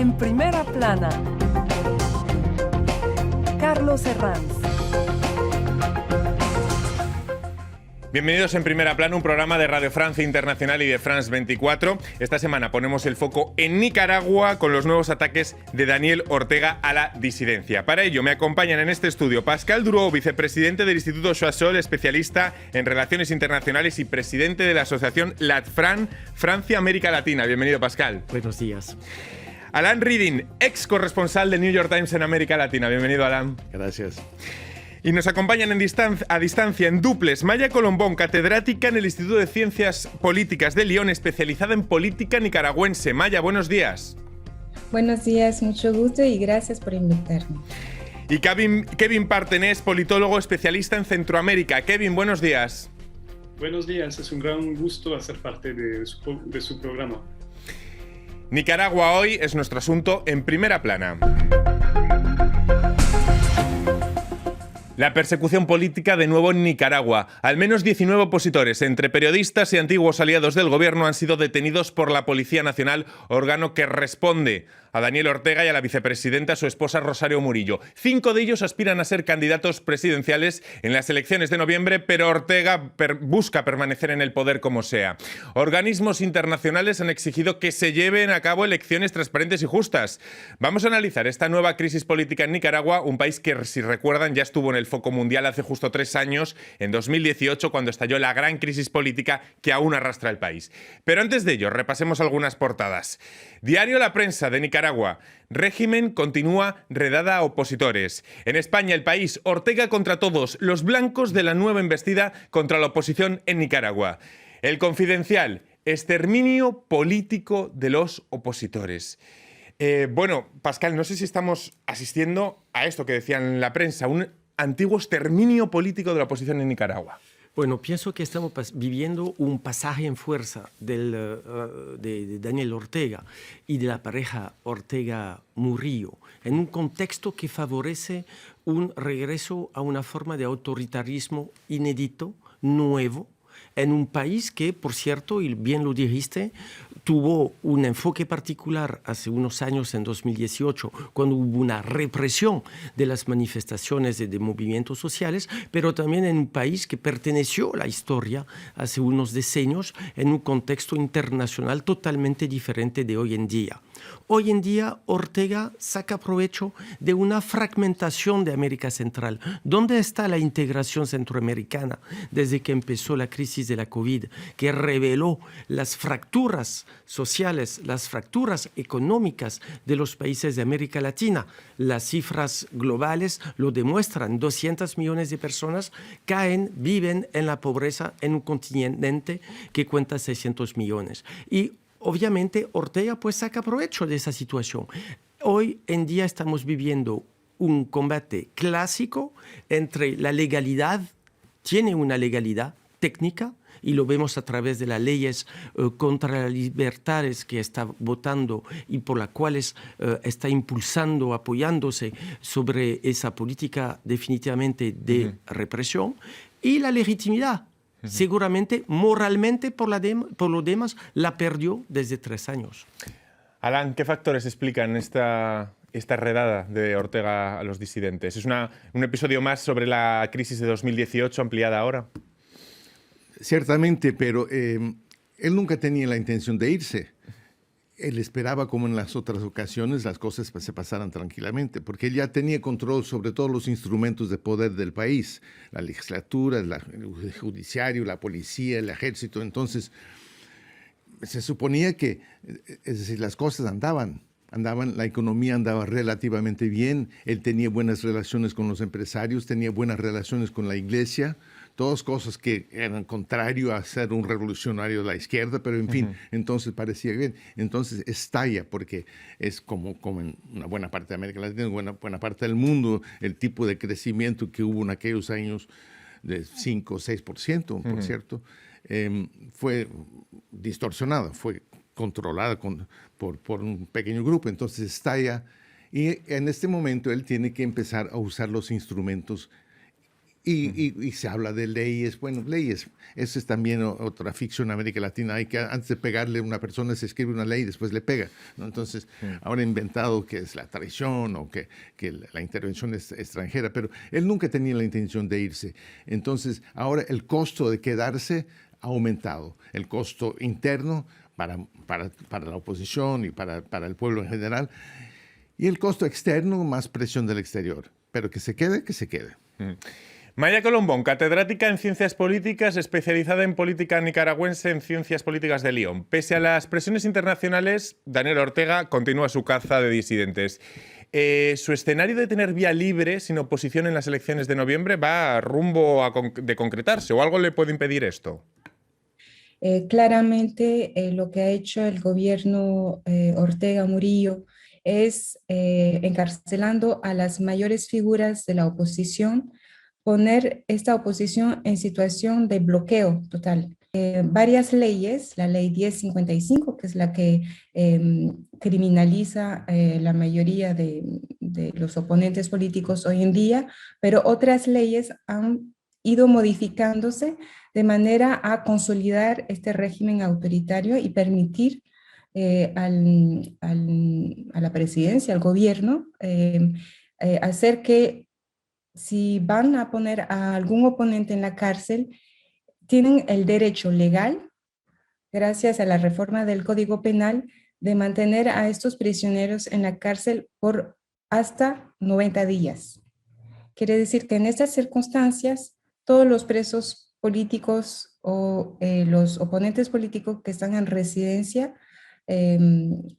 En primera plana, Carlos Herranz. Bienvenidos en Primera Plana, un programa de Radio Francia Internacional y de France 24. Esta semana ponemos el foco en Nicaragua con los nuevos ataques de Daniel Ortega a la disidencia. Para ello me acompañan en este estudio Pascal Duró, vicepresidente del Instituto Choiseul, especialista en relaciones internacionales y presidente de la asociación LATFRAN, Francia-América Latina. Bienvenido, Pascal. Buenos días. Alan Reading, ex corresponsal del New York Times en América Latina. Bienvenido, Alan. Gracias. Y nos acompañan a distancia en duples Maya Colombón, catedrática en el Instituto de Ciencias Políticas de Lyon, especializada en política nicaragüense. Maya, buenos días. Buenos días, mucho gusto y gracias por invitarme. Y Kevin Partenés, politólogo especialista en Centroamérica. Kevin, buenos días. Buenos días, es un gran gusto hacer parte de su programa. Nicaragua hoy es nuestro asunto en Primera Plana. La persecución política de nuevo en Nicaragua. Al menos 19 opositores, entre periodistas y antiguos aliados del gobierno, han sido detenidos por la Policía Nacional, órgano que responde a Daniel Ortega y a la vicepresidenta, su esposa Rosario Murillo. 5 de ellos aspiran a ser candidatos presidenciales en las elecciones de noviembre, pero Ortega busca permanecer en el poder como sea. Organismos internacionales han exigido que se lleven a cabo elecciones transparentes y justas. Vamos a analizar esta nueva crisis política en Nicaragua, un país que, si recuerdan, ya estuvo en el foco mundial hace justo 3 años, en 2018, cuando estalló la gran crisis política que aún arrastra el país. Pero antes de ello, repasemos algunas portadas. Diario La Prensa de Nicaragua. Régimen continúa redada a opositores. En España, El País, Ortega contra todos, los blancos de la nueva embestida contra la oposición en Nicaragua. El Confidencial, exterminio político de los opositores. Bueno, Pascal, no sé si estamos asistiendo a esto que decían en la prensa, un antiguo exterminio político de la oposición en Nicaragua. Bueno, pienso que estamos viviendo un pasaje en fuerza de Daniel Ortega y de la pareja Ortega-Murillo en un contexto que favorece un regreso a una forma de autoritarismo inédito, nuevo, en un país que, por cierto, y bien lo dijiste, tuvo un enfoque particular hace unos años, en 2018, cuando hubo una represión de las manifestaciones y de movimientos sociales, pero también en un país que perteneció a la historia hace unos decenios en un contexto internacional totalmente diferente de hoy en día. Hoy en día, Ortega saca provecho de una fragmentación de América Central. ¿Dónde está la integración centroamericana desde que empezó la crisis de la COVID, que reveló las fracturas sociales, las fracturas económicas de los países de América Latina? Las cifras globales lo demuestran. 200 millones de personas viven en la pobreza en un continente que cuenta 600 millones. Y obviamente Ortega pues saca provecho de esa situación. Hoy en día estamos viviendo un combate clásico entre la legalidad, tiene una legalidad técnica, y lo vemos a través de las leyes contra las libertades que está votando y por las cuales está impulsando, apoyándose sobre esa política definitivamente de represión, y la legitimidad. Seguramente, moralmente, por lo demás, la perdió desde 3 años. Alan, ¿qué factores explican esta redada de Ortega a los disidentes? ¿Es un episodio más sobre la crisis de 2018 ampliada ahora? Ciertamente, pero él nunca tenía la intención de irse. Él esperaba, como en las otras ocasiones, las cosas se pasaran tranquilamente, porque él ya tenía control sobre todos los instrumentos de poder del país, la legislatura, el judiciario, la policía, el ejército. Entonces, se suponía que, es decir, las cosas andaban, la economía andaba relativamente bien, él tenía buenas relaciones con los empresarios, tenía buenas relaciones con la iglesia, todas cosas que eran contrario a ser un revolucionario de la izquierda, pero en fin, entonces parecía bien. Entonces estalla, porque es como en una buena parte de América Latina, buena parte del mundo, el tipo de crecimiento que hubo en aquellos años de 5 o 6%, por cierto, fue distorsionada, fue controlada por un pequeño grupo. Entonces estalla, y en este momento él tiene que empezar a usar los instrumentos Y se habla de leyes, bueno, leyes, esa es también otra ficción en América Latina, hay que antes de pegarle a una persona se escribe una ley y después le pega, ¿no? Entonces, ahora inventado que es la traición o que la intervención es extranjera, pero él nunca tenía la intención de irse. Entonces, ahora el costo de quedarse ha aumentado, el costo interno para la oposición y para el pueblo en general, y el costo externo, más presión del exterior, pero que se quede, que se quede. Maya Colombón, catedrática en Ciencias Políticas, especializada en política nicaragüense en Ciencias Políticas de Lyon. Pese a las presiones internacionales, Daniel Ortega continúa su caza de disidentes. ¿Su escenario de tener vía libre, sin oposición en las elecciones de noviembre, va rumbo de concretarse o algo le puede impedir esto? Claramente lo que ha hecho el gobierno Ortega Murillo es encarcelando a las mayores figuras de la oposición, poner esta oposición en situación de bloqueo total. Varias leyes, la ley 1055, que es la que criminaliza la mayoría de los oponentes políticos hoy en día, pero otras leyes han ido modificándose de manera a consolidar este régimen autoritario y permitir a la presidencia, al gobierno, hacer que si van a poner a algún oponente en la cárcel, tienen el derecho legal, gracias a la reforma del Código Penal, de mantener a estos prisioneros en la cárcel por hasta 90 días. Quiere decir que en estas circunstancias, todos los presos políticos o los oponentes políticos que están en residencia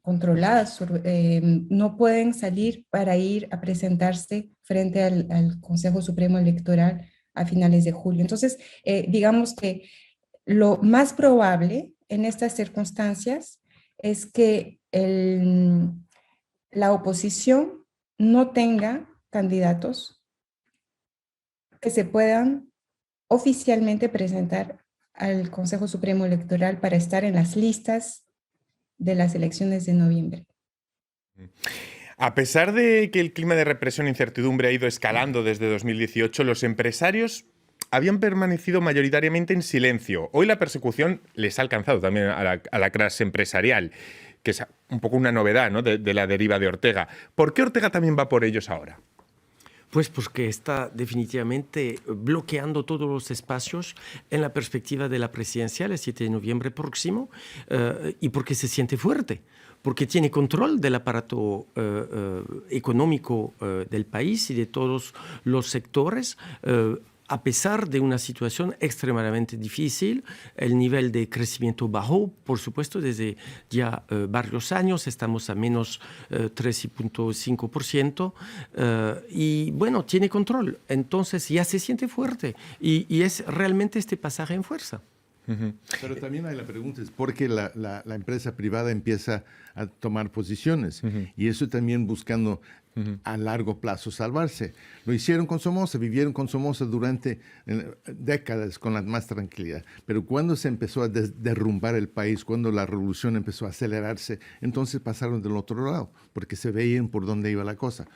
controladas, no pueden salir para ir a presentarse frente al Consejo Supremo Electoral a finales de julio. Entonces, digamos que lo más probable en estas circunstancias es que la oposición no tenga candidatos que se puedan oficialmente presentar al Consejo Supremo Electoral para estar en las listas de las elecciones de noviembre. A pesar de que el clima de represión e incertidumbre ha ido escalando desde 2018, los empresarios habían permanecido mayoritariamente en silencio. Hoy la persecución les ha alcanzado también a la clase empresarial, que es un poco una novedad, ¿no?, de la deriva de Ortega. ¿Por qué Ortega también va por ellos ahora? Pues porque está definitivamente bloqueando todos los espacios en la perspectiva de la presidencial el 7 de noviembre próximo y porque se siente fuerte, porque tiene control del aparato económico del país y de todos los sectores. A pesar de una situación extremadamente difícil, el nivel de crecimiento bajó, por supuesto, desde ya varios años, estamos a menos 3.5%, y bueno, tiene control, entonces ya se siente fuerte y es realmente este pasaje en fuerza. Pero también hay la pregunta, es por qué la empresa privada empieza a tomar posiciones y eso también buscando a largo plazo salvarse. Lo hicieron con Somoza, vivieron con Somoza durante décadas con la más tranquilidad, pero cuando se empezó a derrumbar el país, cuando la revolución empezó a acelerarse, entonces pasaron del otro lado, porque se veían por dónde iba la cosa.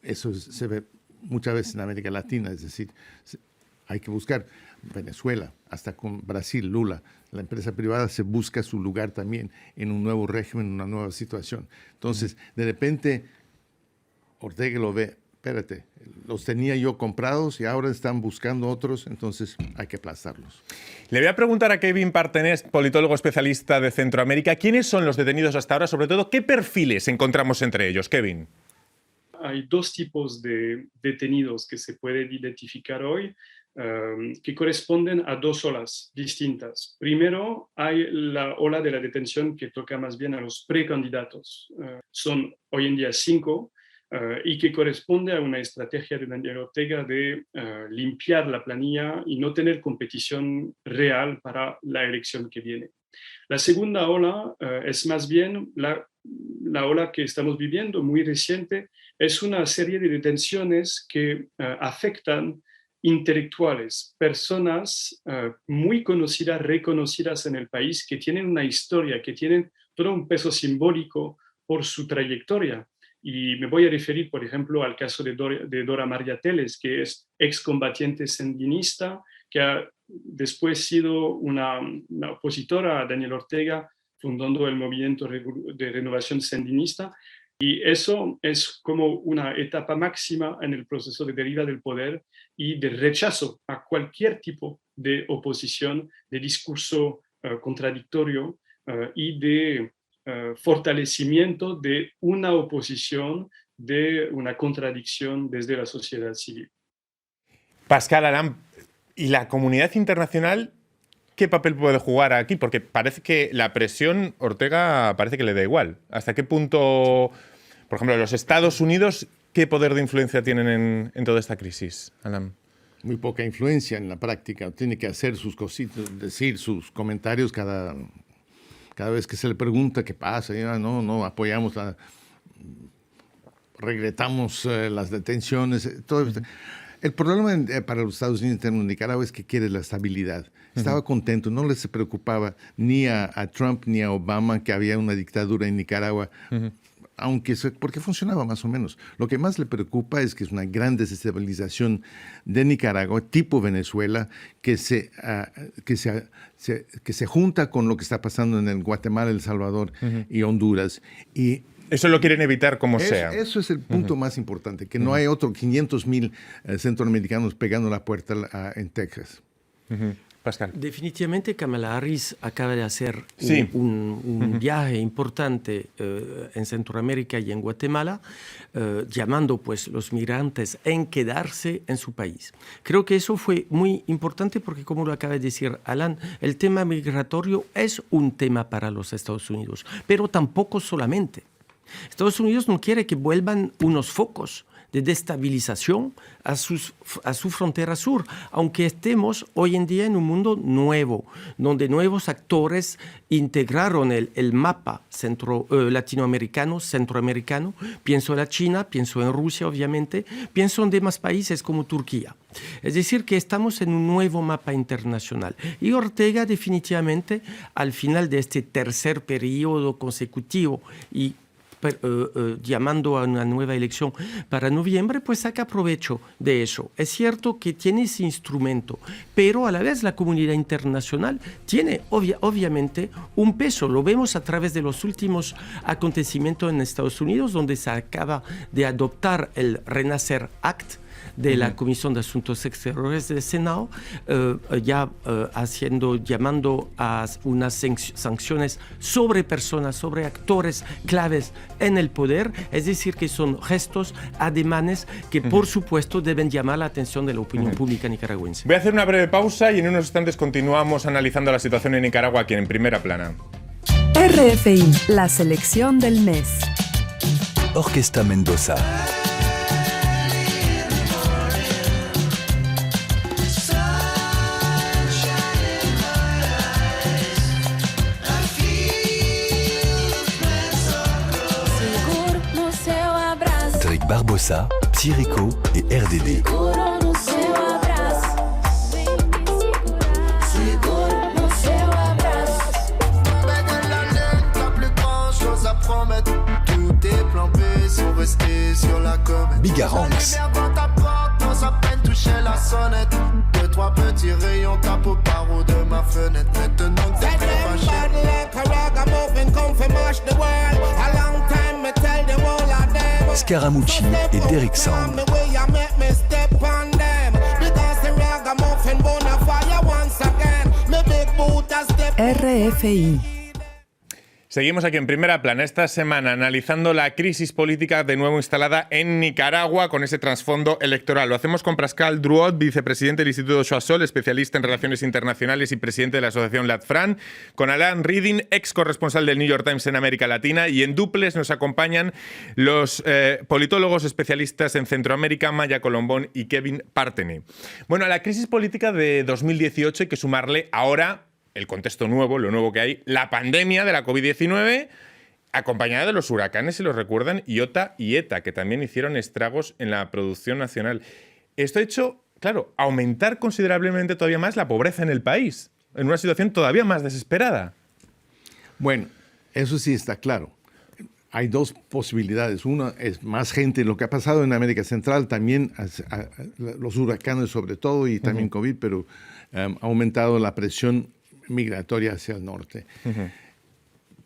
Eso se ve muchas veces en América Latina, es decir, hay que buscar Venezuela, hasta con Brasil, Lula. La empresa privada se busca su lugar también en un nuevo régimen, en una nueva situación. Entonces, de repente, Ortega lo ve, espérate, los tenía yo comprados y ahora están buscando otros, entonces hay que aplastarlos. Le voy a preguntar a Kevin Partenés, politólogo especialista de Centroamérica, ¿quiénes son los detenidos hasta ahora? Sobre todo, ¿qué perfiles encontramos entre ellos, Kevin? Hay dos tipos de detenidos que se pueden identificar hoy, que corresponden a dos olas distintas. Primero, hay la ola de la detención que toca más bien a los precandidatos. Son hoy en día 5 y que corresponde a una estrategia de Daniel Ortega de limpiar la planilla y no tener competición real para la elección que viene. La segunda ola es más bien la ola que estamos viviendo, muy reciente, es una serie de detenciones que afectan intelectuales, personas muy conocidas, reconocidas en el país, que tienen una historia, que tienen todo un peso simbólico por su trayectoria Y me voy a referir, por ejemplo, al caso de Dora María Teles, que es excombatiente sandinista, que ha después sido una opositora a Daniel Ortega, fundando el movimiento de renovación sandinista. Y eso es como una etapa máxima en el proceso de deriva del poder y de rechazo a cualquier tipo de oposición, de discurso contradictorio y de fortalecimiento de una oposición, de una contradicción desde la sociedad civil. Pascal Alam, ¿y la comunidad internacional qué papel puede jugar aquí? Porque parece que la presión Ortega parece que le da igual. ¿Hasta qué punto, por ejemplo, los Estados Unidos, qué poder de influencia tienen en toda esta crisis, Alam? Muy poca influencia en la práctica. Tiene que hacer sus cositas, decir sus comentarios cada vez que se le pregunta qué pasa. Ya, no apoyamos, regretamos las detenciones. Todo. El problema para los Estados Unidos en Nicaragua es que quiere la estabilidad. Estaba contento, no les preocupaba ni a Trump ni a Obama que había una dictadura en Nicaragua, porque funcionaba más o menos. Lo que más le preocupa es que es una gran desestabilización de Nicaragua, tipo Venezuela, que se junta con lo que está pasando en Guatemala, El Salvador y Honduras. Y eso lo quieren evitar como sea. Eso es el punto más importante, que no hay otros 500,000 centroamericanos pegando la puerta en Texas. Pascal. Definitivamente Kamala Harris acaba de hacer un viaje importante en Centroamérica y en Guatemala, llamando pues los migrantes en quedarse en su país. Creo que eso fue muy importante porque, como lo acaba de decir Alan, el tema migratorio es un tema para los Estados Unidos, pero tampoco solamente. Estados Unidos no quiere que vuelvan unos focos de destabilización a su frontera sur, aunque estemos hoy en día en un mundo nuevo, donde nuevos actores integraron el mapa latinoamericano, centroamericano. Pienso en la China, pienso en Rusia, obviamente, pienso en demás países como Turquía. Es decir, que estamos en un nuevo mapa internacional. Y Ortega definitivamente, al final de este tercer periodo consecutivo y llamando a una nueva elección para noviembre, pues saca provecho de eso. Es cierto que tiene ese instrumento, pero a la vez la comunidad internacional tiene obviamente un peso. Lo vemos a través de los últimos acontecimientos en Estados Unidos, donde se acaba de adoptar el Renacer Act de la Comisión de Asuntos Exteriores del Senado, llamando a unas sanciones sobre personas, sobre actores claves en el poder. Es decir, que son gestos, ademanes que por supuesto deben llamar la atención de la opinión pública nicaragüense. Voy a hacer una breve pausa y en unos instantes continuamos analizando la situación en Nicaragua aquí en Primera Plana. RFI, la selección del mes. Orquesta Mendoza. Barbosa, Tirico et RDD. Bigaranx. Scaramucci et Derek Sound. RFI. Seguimos aquí en Primera Plana esta semana analizando la crisis política de nuevo instalada en Nicaragua con ese trasfondo electoral. Lo hacemos con Pascal Drouot, vicepresidente del Instituto Choiseul, especialista en relaciones internacionales y presidente de la asociación Latfran, con Alan Reading, ex corresponsal del New York Times en América Latina, y en duples nos acompañan los politólogos especialistas en Centroamérica, Maya Colombón y Kevin Parteny. Bueno, a la crisis política de 2018 hay que sumarle ahora el contexto nuevo, lo nuevo que hay, la pandemia de la COVID-19, acompañada de los huracanes, si los recuerdan, Iota y ETA, que también hicieron estragos en la producción nacional. Esto ha hecho, claro, aumentar considerablemente todavía más la pobreza en el país, en una situación todavía más desesperada. Bueno, eso sí está claro. hay dos posibilidades. Una es más gente. Lo que ha pasado en América Central también, los huracanes sobre todo y también COVID, pero ha aumentado la presión migratoria hacia el norte.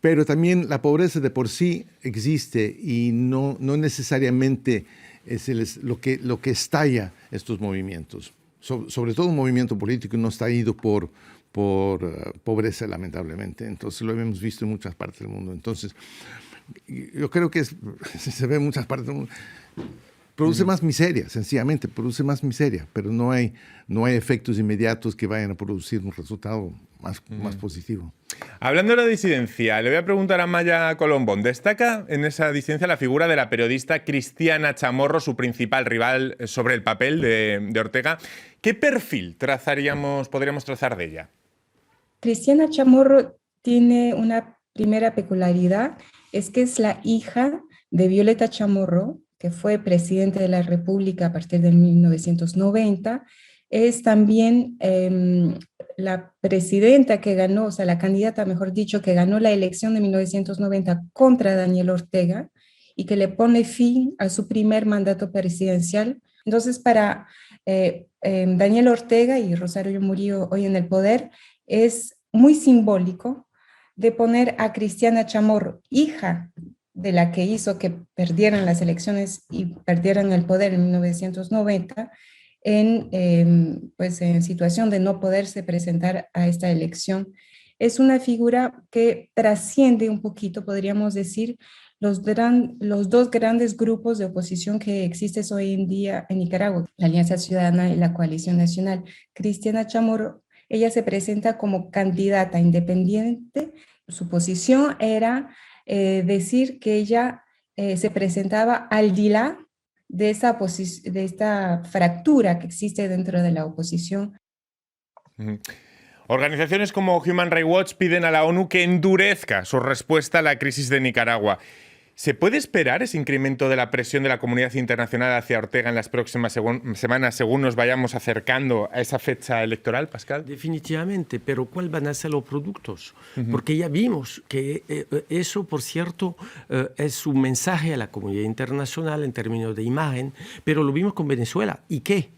Pero también la pobreza de por sí existe y no necesariamente es lo que estalla estos movimientos. Sobre todo un movimiento político no está ido por pobreza, lamentablemente. Entonces lo hemos visto en muchas partes del mundo. Entonces yo creo que se ve en muchas partes del mundo. Produce más miseria, sencillamente, produce más miseria, pero no hay efectos inmediatos que vayan a producir un resultado más positivo. Hablando de la disidencia, le voy a preguntar a Maya Colombón. Destaca en esa disidencia la figura de la periodista Cristiana Chamorro, su principal rival sobre el papel de Ortega. ¿Qué perfil podríamos trazar de ella? Cristiana Chamorro tiene una primera peculiaridad, es que es la hija de Violeta Chamorro, que fue presidente de la República a partir de 1990, es también la presidenta que ganó, o sea, la candidata, mejor dicho, que ganó la elección de 1990 contra Daniel Ortega y que le pone fin a su primer mandato presidencial. Entonces, para Daniel Ortega y Rosario Murillo hoy en el poder, es muy simbólico de poner a Cristiana Chamorro, hija de la que hizo que perdieran las elecciones y perdieran el poder en 1990, en situación de no poderse presentar a esta elección. Es una figura que trasciende un poquito, podríamos decir, los dos grandes grupos de oposición que existen hoy en día en Nicaragua, la Alianza Ciudadana y la Coalición Nacional. Cristiana Chamorro, ella se presenta como candidata independiente. Su posición era decir que ella se presentaba al dilá de esta fractura que existe dentro de la oposición. Organizaciones como Human Rights Watch piden a la ONU que endurezca su respuesta a la crisis de Nicaragua. ¿Se puede esperar ese incremento de la presión de la comunidad internacional hacia Ortega en las próximas semanas según nos vayamos acercando a esa fecha electoral, Pascal? Definitivamente, pero ¿cuáles van a ser los productos? Porque ya vimos que eso, por cierto, es un mensaje a la comunidad internacional en términos de imagen, pero lo vimos con Venezuela. ¿Y qué?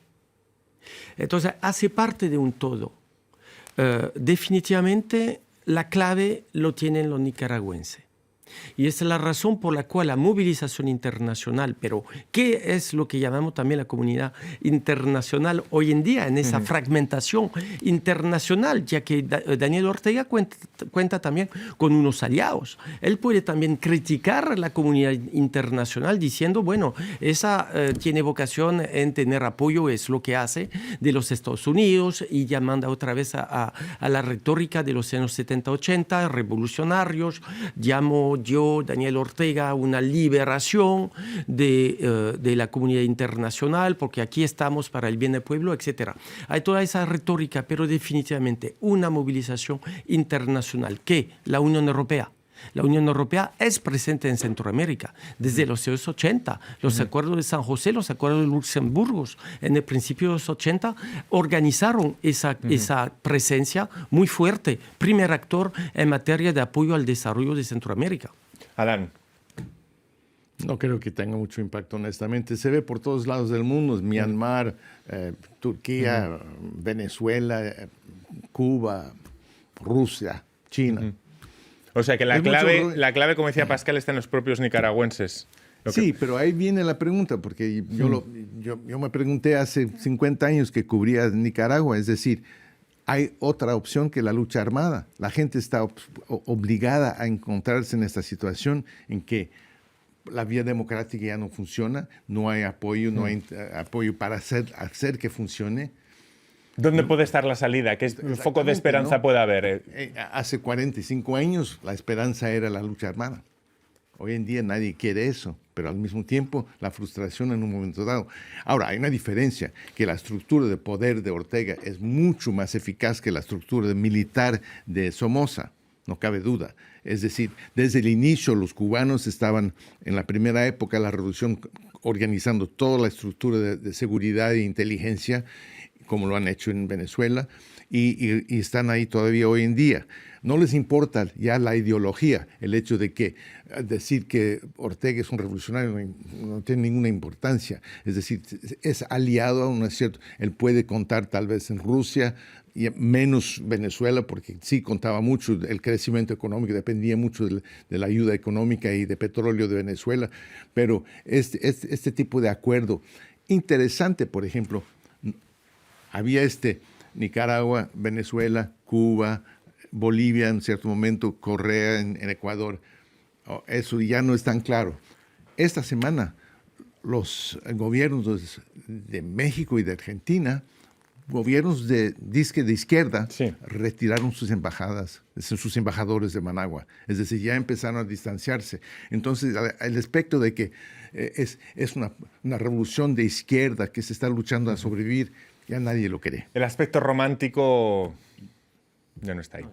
Entonces, hace parte de un todo. Definitivamente, la clave lo tienen los nicaragüenses. Y esa es la razón por la cual la movilización internacional, pero ¿qué es lo que llamamos también la comunidad internacional hoy en día en esa fragmentación internacional? Ya que Daniel Ortega cuenta también con unos aliados. Él puede también criticar a la comunidad internacional diciendo, bueno, esa tiene vocación en tener apoyo, es lo que hace de los Estados Unidos, y ya manda otra vez a la retórica de los años 70-80, revolucionarios, yo, Daniel Ortega, una liberación de la comunidad internacional, porque aquí estamos para el bien del pueblo, etc. Hay toda esa retórica, pero definitivamente una movilización internacional que la Unión Europea es presente en Centroamérica desde los años 80. Los acuerdos de San José, los acuerdos de Luxemburgo, en el principio de los 80, organizaron esa presencia muy fuerte, primer actor en materia de apoyo al desarrollo de Centroamérica. Adán. No creo que tenga mucho impacto, honestamente. Se ve por todos lados del mundo, Myanmar, Turquía, Venezuela, Cuba, Rusia, China. O sea que la clave, como decía Pascal, está en los propios nicaragüenses. Sí, pero ahí viene la pregunta, porque yo me pregunté hace 50 años que cubría Nicaragua, es decir, hay otra opción que la lucha armada. La gente está obligada a encontrarse en esta situación en que la vía democrática ya no funciona, no hay apoyo, no hay apoyo para hacer que funcione. ¿Dónde puede estar la salida? ¿Qué foco de esperanza puede haber? Hace 45 años la esperanza era la lucha armada. Hoy en día nadie quiere eso, pero al mismo tiempo la frustración en un momento dado. Ahora, hay una diferencia, que la estructura de poder de Ortega es mucho más eficaz que la estructura militar de Somoza, no cabe duda. Es decir, desde el inicio los cubanos estaban, en la primera época de la revolución, organizando toda la estructura de seguridad e inteligencia, como lo han hecho en Venezuela, y están ahí todavía hoy en día. No les importa ya la ideología, el hecho de que decir que Ortega es un revolucionario no tiene ninguna importancia. Es decir, es aliado a un cierto... Él puede contar tal vez en Rusia, y menos Venezuela, porque sí contaba mucho, el crecimiento económico dependía mucho de la ayuda económica y de petróleo de Venezuela, pero este tipo de acuerdo interesante, por ejemplo, había Nicaragua, Venezuela, Cuba, Bolivia en cierto momento, Corea en Ecuador. Eso ya no es tan claro. Esta semana los gobiernos de México y de Argentina, gobiernos de izquierda, sí, retiraron sus embajadas, sus embajadores de Managua. Es decir, ya empezaron a distanciarse. Entonces, el aspecto de que es una revolución de izquierda que se está luchando a sobrevivir, ya nadie lo cree. El aspecto romántico ya no está ahí.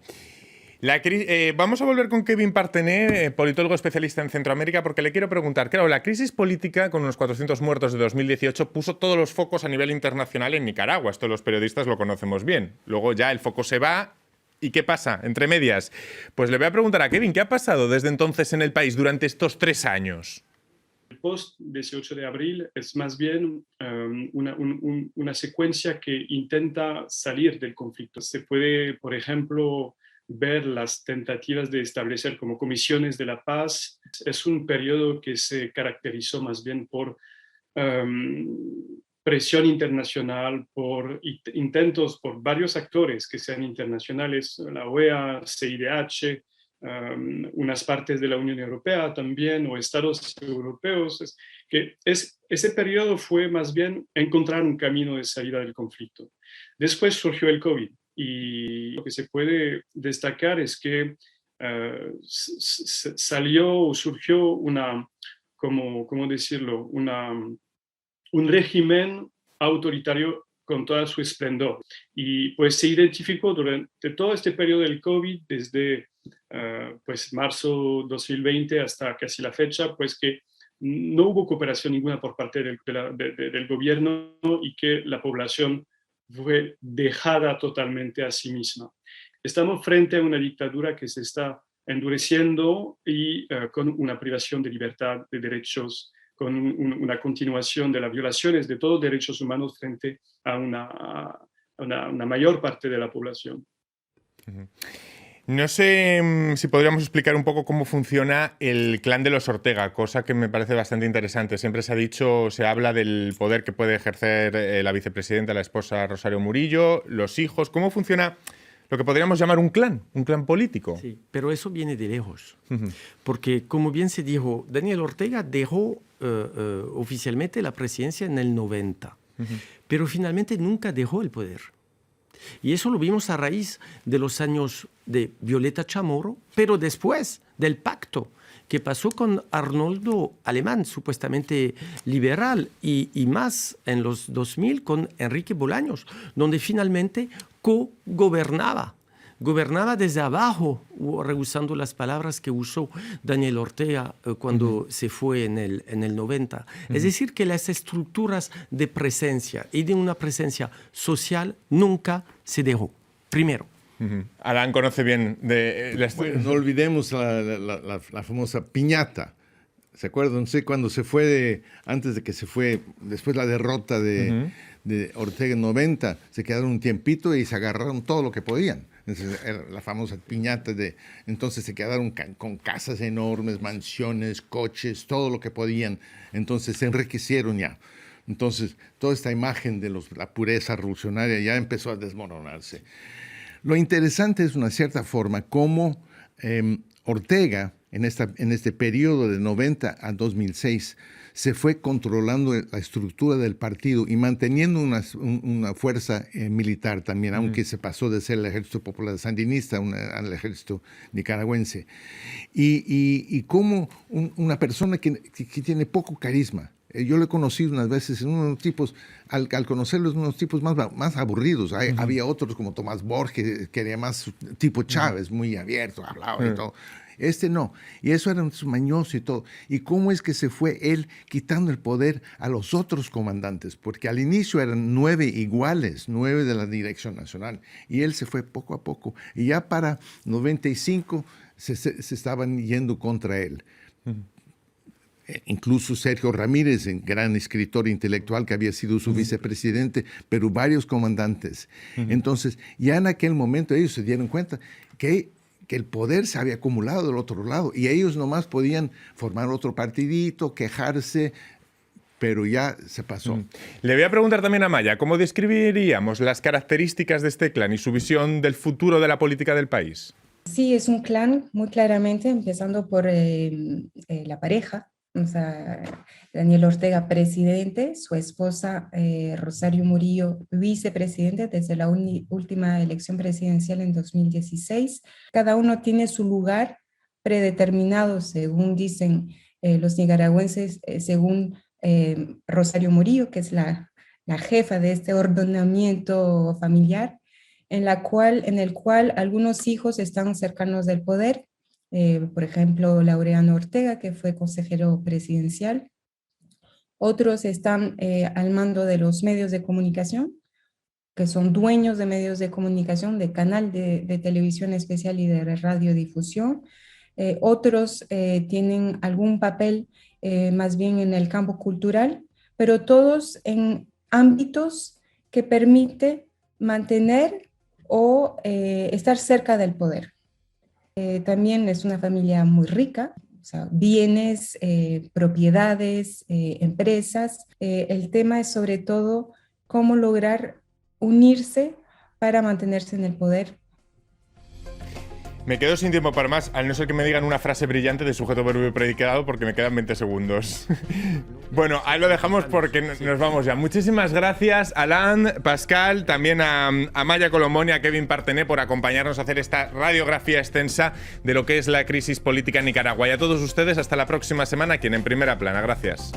Vamos a volver con Kevin Partenay, politólogo especialista en Centroamérica, porque le quiero preguntar, claro, la crisis política con unos 400 muertos de 2018 puso todos los focos a nivel internacional en Nicaragua. Esto los periodistas lo conocemos bien. Luego ya el foco se va. ¿Y qué pasa? Entre medias. Pues le voy a preguntar a Kevin, ¿qué ha pasado desde entonces en el país durante estos 3 años? El post-18 de abril es más bien una secuencia que intenta salir del conflicto. Se puede, por ejemplo, ver las tentativas de establecer como comisiones de la paz. Es un periodo que se caracterizó más bien por presión internacional, por intentos por varios actores que sean internacionales, la OEA, CIDH, unas partes de la Unión Europea también, o estados europeos, ese periodo fue más bien encontrar un camino de salida del conflicto. Después surgió el COVID, y lo que se puede destacar es que surgió ¿cómo decirlo? Un régimen autoritario con todo su esplendor. Y pues se identificó durante todo este periodo del COVID, desde pues marzo 2020 hasta casi la fecha, pues que no hubo cooperación ninguna por parte del gobierno, y que la población fue dejada totalmente a sí misma. Estamos frente a una dictadura que se está endureciendo, y con una privación de libertad, de derechos, con una continuación de las violaciones de todos los derechos humanos frente a una mayor parte de la población. No sé si podríamos explicar un poco cómo funciona el clan de los Ortega, cosa que me parece bastante interesante. Siempre se habla del poder que puede ejercer la vicepresidenta, la esposa Rosario Murillo, los hijos. ¿Cómo funciona lo que podríamos llamar un clan político? Sí, pero eso viene de lejos. Porque, como bien se dijo, Daniel Ortega dejó oficialmente la presidencia en el 90, pero finalmente nunca dejó el poder. Y eso lo vimos a raíz de los años de Violeta Chamorro, pero después del pacto que pasó con Arnoldo Alemán, supuestamente liberal, y más en los 2000 con Enrique Bolaños, donde finalmente co-gobernaba desde abajo, rehusando las palabras que usó Daniel Ortega cuando se fue en el 90. Es decir, que las estructuras de presencia y de una presencia social nunca se dejó. Primero. Adán conoce bien Bueno, no olvidemos la famosa piñata. ¿Se acuerdan? No sé, cuando se fue, antes de que se fue, después la derrota de Ortega en 90, se quedaron un tiempito y se agarraron todo lo que podían. Era la famosa piñata entonces se quedaron con casas enormes, mansiones, coches, todo lo que podían. Entonces se enriquecieron ya. Entonces toda esta imagen de la pureza revolucionaria ya empezó a desmoronarse. Lo interesante es, una cierta forma, cómo Ortega, en este periodo de 90 a 2006, se fue controlando la estructura del partido y manteniendo una fuerza militar también, aunque se pasó de ser el Ejército Popular Sandinista al Ejército Nicaragüense. Y como una persona que tiene poco carisma. Yo lo he conocido unas veces en unos tipos, al conocerlos, unos tipos más aburridos. Había otros como Tomás Borges, que era más tipo Chávez, muy abierto, hablaba y todo. este no. Y eso era un mañoso y todo. ¿Y cómo es que se fue él quitando el poder a los otros comandantes? Porque al inicio eran 9 iguales, 9 de la Dirección Nacional. Y él se fue poco a poco. Y ya para 95 se estaban yendo contra él. Incluso Sergio Ramírez, un gran escritor intelectual que había sido su vicepresidente, pero varios comandantes. Entonces, ya en aquel momento ellos se dieron cuenta que el poder se había acumulado del otro lado y ellos nomás podían formar otro partidito, quejarse, pero ya se pasó. Le voy a preguntar también a Maya, ¿cómo describiríamos las características de este clan y su visión del futuro de la política del país? Sí, es un clan muy claramente, empezando por la pareja. O sea, Daniel Ortega, presidente, su esposa Rosario Murillo, vicepresidente desde la última elección presidencial en 2016. Cada uno tiene su lugar predeterminado, según dicen los nicaragüenses, según Rosario Murillo, que es la jefa de este ordenamiento familiar, en el cual algunos hijos están cercanos del poder. Por ejemplo, Laureano Ortega, que fue consejero presidencial. Otros están al mando de los medios de comunicación, que son dueños de medios de comunicación, de canal de televisión especial y de radiodifusión. Otros tienen algún papel más bien en el campo cultural, pero todos en ámbitos que permite mantener o estar cerca del poder. También es una familia muy rica, o sea, bienes, propiedades, empresas. El tema es sobre todo cómo lograr unirse para mantenerse en el poder. Me quedo sin tiempo para más, al no ser que me digan una frase brillante de sujeto, verbo y predicado, porque me quedan 20 segundos. Bueno, ahí lo dejamos porque nos vamos ya. Muchísimas gracias, Alain, Pascal, también a Maya Colombón y a Kevin Partené por acompañarnos a hacer esta radiografía extensa de lo que es la crisis política en Nicaragua. Y a todos ustedes, hasta la próxima semana aquí en Primera Plana. Gracias.